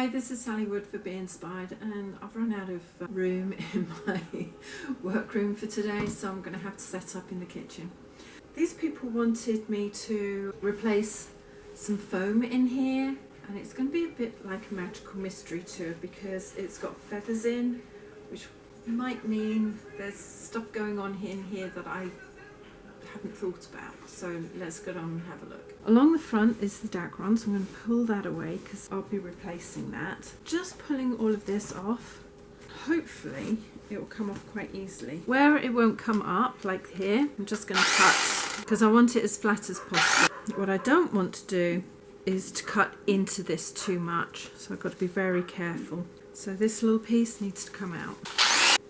Hi, this is Sally Wood for Be Inspired, and I've run out of room in my workroom for today, so I'm going to have to set up in the kitchen. These people wanted me to replace some foam in here, and it's going to be a bit like a magical mystery tour because it's got feathers in, which might mean there's stuff going on in here that I haven't thought about. So let's go on and have a look. Along the front is the dacron, so I'm going to pull that away because I'll be replacing that. Just pulling all of this off. Hopefully it will come off quite easily. Where it won't come up, like here, I'm just going to cut because I want it as flat as possible. What I don't want to do is to cut into this too much, so I've got to be very careful. So this little piece needs to come out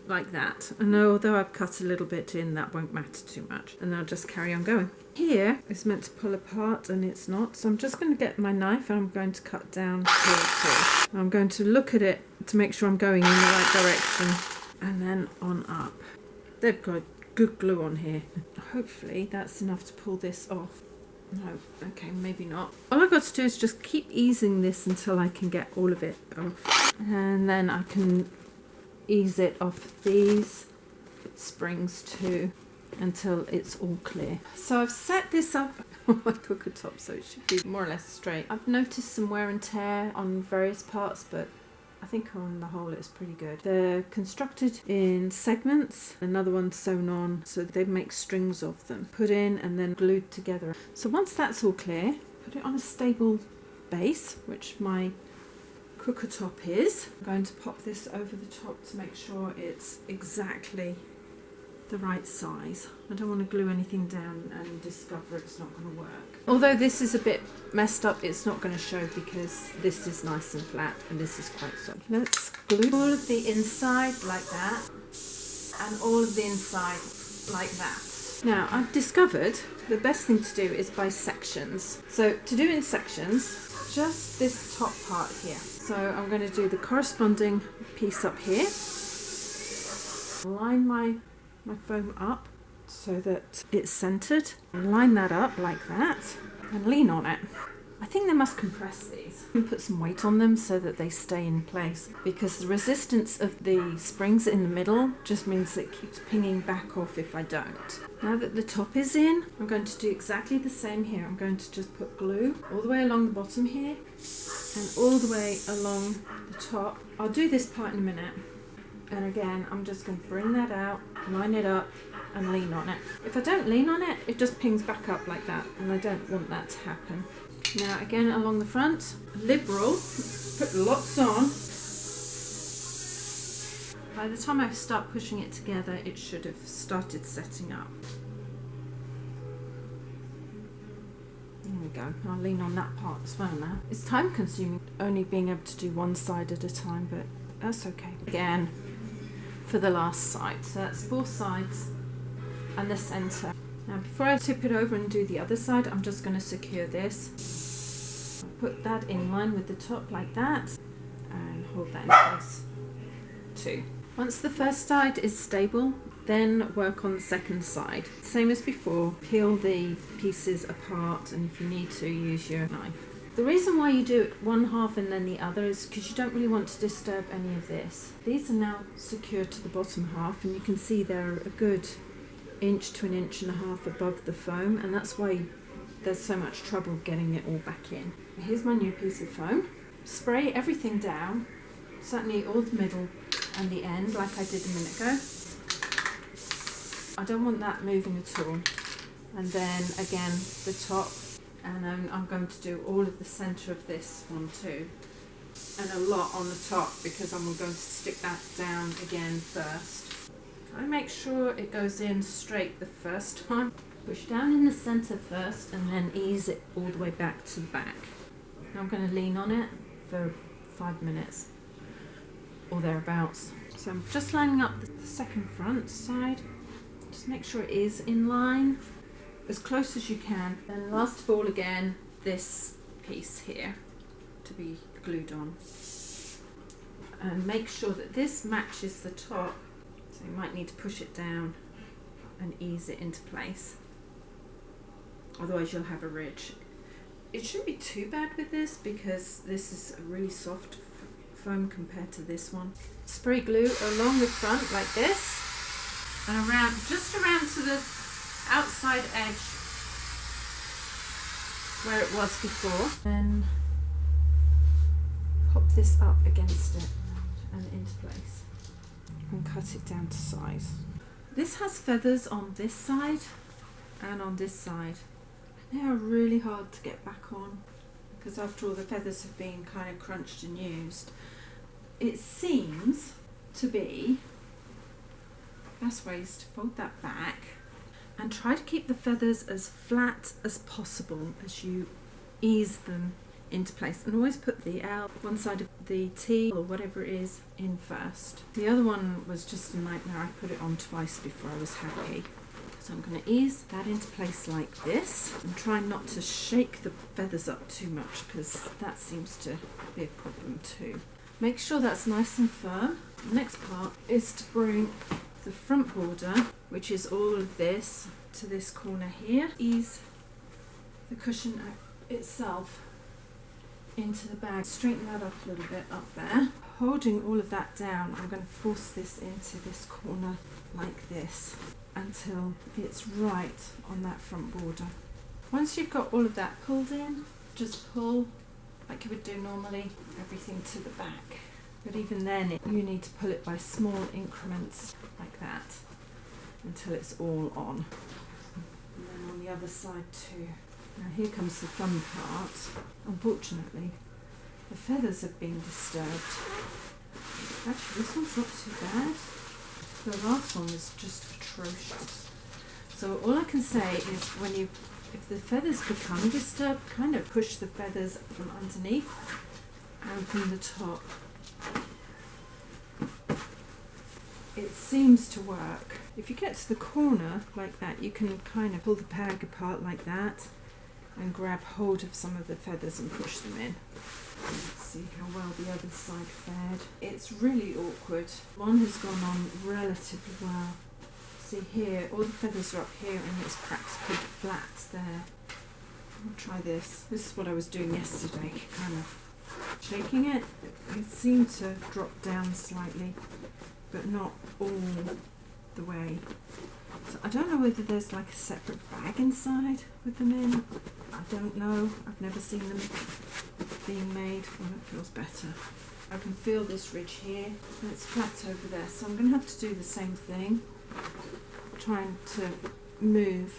like that, and although I've cut a little bit in, that won't matter too much, and I'll just carry on going. Here it's meant to pull apart and it's not, so I'm just going to get my knife and I'm going to cut down here too. I'm going to look at it to make sure I'm going in the right direction, and then on up. They've got good glue on here. Hopefully that's enough to pull this off. No, okay, maybe not. All I've got to do is just keep easing this until I can get all of it off, and then I can ease it off these springs too until it's all clear. So I've set this up on my cooker top so it should be more or less straight. I've noticed some wear and tear on various parts, but I think on the whole it's pretty good. They're constructed in segments, another one's sewn on, so they make strings of them, put in and then glued together. So once that's all clear, put it on a stable base, which my cooker top is. I'm going to pop this over the top to make sure it's exactly the right size. I don't want to glue anything down and discover it's not going to work. Although this is a bit messed up, it's not going to show because this is nice and flat and this is quite soft. Let's glue all of the inside like that and all of the inside like that. Now I've discovered the best thing to do is by sections. So to do in sections, just this top part here. So I'm going to do the corresponding piece up here. Line my foam up so that it's centered. Line that up like that and lean on it. I think they must compress these and put some weight on them so that they stay in place, because the resistance of the springs in the middle just means it keeps pinging back off if I don't. Now that the top is in, I'm going to do exactly the same here. I'm going to just put glue all the way along the bottom here and all the way along the top. I'll do this part in a minute. And again, I'm just going to bring that out, line it up and lean on it. If I don't lean on it, it just pings back up like that, and I don't want that to happen. Now again, along the front, liberal, put lots on. By the time I start pushing it together, it should have started setting up. There we go. I'll lean on that part as well now. It's time consuming only being able to do one side at a time, but that's okay. Again, for the last side. So that's 4 sides and the center. Now before I tip it over and do the other side, I'm just going to secure this. I'll put that in line with the top like that and hold that in place too. Once the first side is stable, then work on the second side. Same as before, peel the pieces apart, and if you need to, use your knife. The reason why you do it one half and then the other is because you don't really want to disturb any of this. These are now secured to the bottom half, and you can see they're a good 1 to 1.5 inches above the foam, and that's why there's so much trouble getting it all back in. Here's my new piece of foam. Spray everything down, certainly all the middle and the end like I did a minute ago. I don't want that moving at all. And then again the top, and then I'm going to do all of the centre of this one too, and a lot on the top because I'm going to stick that down again first. Try to make sure it goes in straight the first time. Push down in the centre first and then ease it all the way back to the back. Now I'm going to lean on it for 5 minutes or thereabouts. So I'm just lining up the second front side. Just make sure it is in line as close as you can. And last of all, again, this piece here to be glued on. And make sure that this matches the top. So you might need to push it down and ease it into place. Otherwise you'll have a ridge. It shouldn't be too bad with this because this is a really soft foam compared to this one. Spray glue along the front like this, and around, just around to the outside edge where it was before. Then pop this up against it and into place and cut it down to size. This has feathers on this side and on this side. They are really hard to get back on because after all the feathers have been kind of crunched and used. It seems to be, best way is to fold that back and try to keep the feathers as flat as possible as you ease them into place, and always put the L, one side of the T or whatever it is, in first. The other one was just a nightmare. I put it on twice before I was happy. So I'm going to ease that into place like this and try not to shake the feathers up too much because that seems to be a problem too. Make sure that's nice and firm. The next part is to bring the front border, which is all of this, to this corner here. Ease the cushion itself into the bag. Straighten that up a little bit up there. Holding all of that down, I'm going to force this into this corner like this until it's right on that front border. Once you've got all of that pulled in, just pull like you would do normally, everything to the back. But even then, you need to pull it by small increments like that until it's all on. And then on the other side too. Now here comes the fun part. Unfortunately, the feathers have been disturbed. Actually, this one's not too bad. The last one was just atrocious. So all I can say is if the feathers become disturbed, kind of push the feathers from underneath and from the top. It seems to work. If you get to the corner like that, you can kind of pull the bag apart like that and grab hold of some of the feathers and push them in. Let's see how well the other side fared. It's really awkward. One has gone on relatively well. See here, all the feathers are up here and it's practically flat there. I'll try this. This is what I was doing yesterday, kind of shaking it. It seemed to drop down slightly, but not all the way. So I don't know whether there's like a separate bag inside with them in. I don't know. I've never seen them being made. Well, it feels better. I can feel this ridge here and it's flat over there. So I'm going to have to do the same thing. Trying to move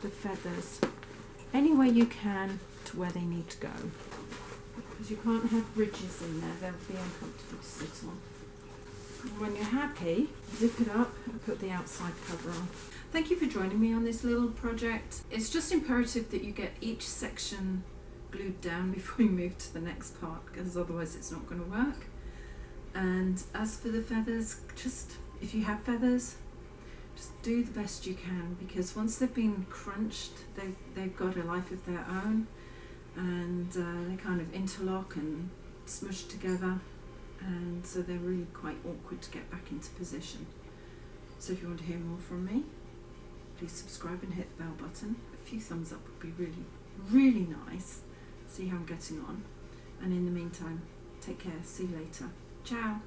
the feathers any way you can to where they need to go. Because you can't have ridges in there. They'll be uncomfortable to sit on. When you're happy, zip it up and put the outside cover on. Thank you for joining me on this little project. It's just imperative that you get each section glued down before you move to the next part, because otherwise it's not going to work. And as for the feathers, just if you have feathers, just do the best you can, because once they've been crunched, they've got a life of their own, and they kind of interlock and smush together. And so they're really quite awkward to get back into position. So if you want to hear more from me, please subscribe and hit the bell button. A few thumbs up would be really, really nice. See how I'm getting on. And in the meantime, take care. See you later. Ciao.